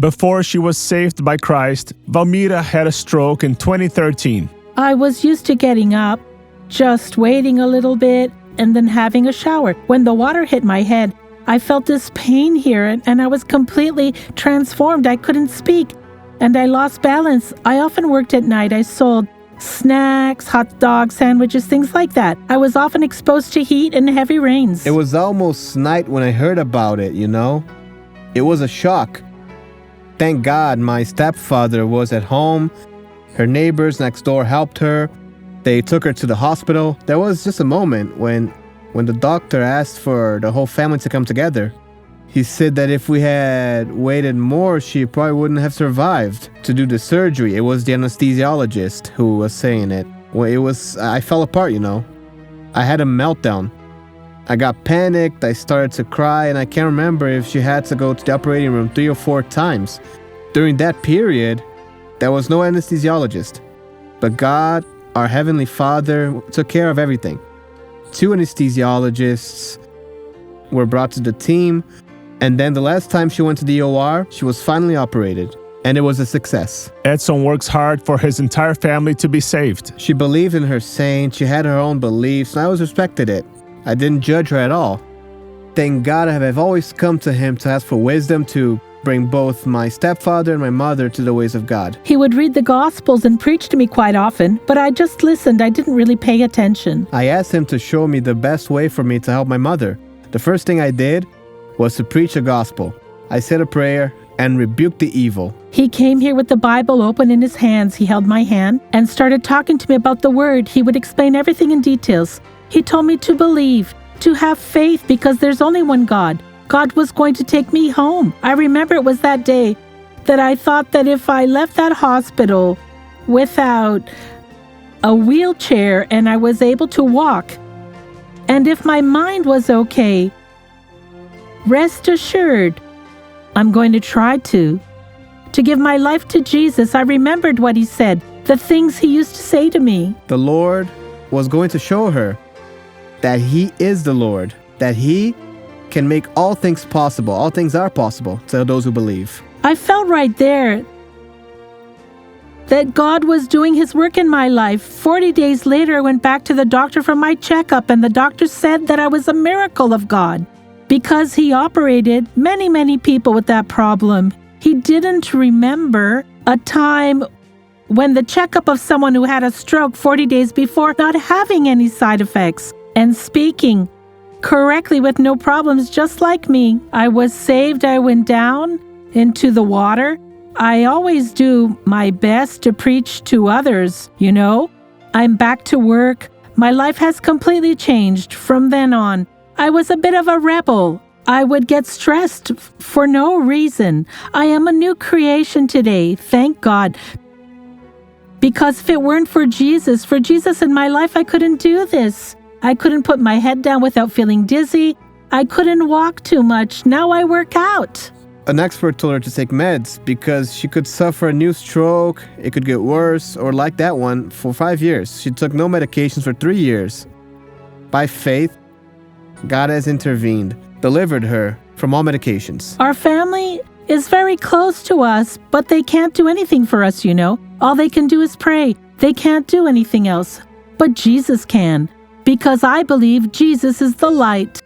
Before she was saved by Christ, Valmira had a stroke in 2013. I was used to getting up, just waiting a little bit, and then having a shower. When the water hit my head, I felt this pain here, and I was completely transformed. I couldn't speak, and I lost balance. I often worked at night. I sold snacks, hot dog sandwiches, things like that. I was often exposed to heat and heavy rains. It was almost night when I heard about it, you know? It was a shock. Thank God my stepfather was at home. Her neighbors next door helped her. They took her to the hospital. There was just a moment when the doctor asked for the whole family to come together. He said that if we had waited more, she probably wouldn't have survived to do the surgery. It was the anesthesiologist who was saying it. Well, I fell apart, you know. I had a meltdown. I got panicked, I started to cry, and I can't remember if she had to go to the operating room 3 or 4 times. During that period, there was no anesthesiologist. But God, our Heavenly Father, took care of everything. 2 anesthesiologists were brought to the team, and then the last time she went to the OR, she was finally operated, and it was a success. Edson works hard for his entire family to be saved. She believed in her saint, she had her own beliefs, and I always respected it. I didn't judge her at all. Thank God I've always come to him to ask for wisdom to bring both my stepfather and my mother to the ways of God. He would read the Gospels and preach to me quite often, but I just listened. I didn't really pay attention. I asked him to show me the best way for me to help my mother. The first thing I did was to preach the gospel. I said a prayer and rebuked the evil. He came here with the Bible open in his hands. He held my hand and started talking to me about the Word. He would explain everything in details. He told me to believe, to have faith, because there's only one God. God was going to take me home. I remember it was that day that I thought that if I left that hospital without a wheelchair and I was able to walk, and if my mind was okay, rest assured, I'm going to try to give my life to Jesus. I remembered what he said, the things he used to say to me. The Lord was going to show her that he is the Lord, that he can make all things possible. All things are possible to those who believe. I felt right there that God was doing his work in my life. 40 days later, I went back to the doctor for my checkup, and the doctor said that I was a miracle of God because he operated many people with that problem. He didn't remember a time when the checkup of someone who had a stroke 40 days before not having any side effects and speaking correctly with no problems, just like me. I was saved. I went down into the water. I always do my best to preach to others, you know. I'm back to work. My life has completely changed from then on. I was a bit of a rebel. I would get stressed for no reason. I am a new creation today, thank God. Because if it weren't for Jesus in my life, I couldn't do this. I couldn't put my head down without feeling dizzy. I couldn't walk too much. Now I work out. An expert told her to take meds because she could suffer a new stroke, it could get worse, or like that one, for 5 years. She took no medications for 3 years. By faith, God has intervened, delivered her from all medications. Our family is very close to us, but they can't do anything for us, you know. All they can do is pray. They can't do anything else. But Jesus can, because I believe Jesus is the light.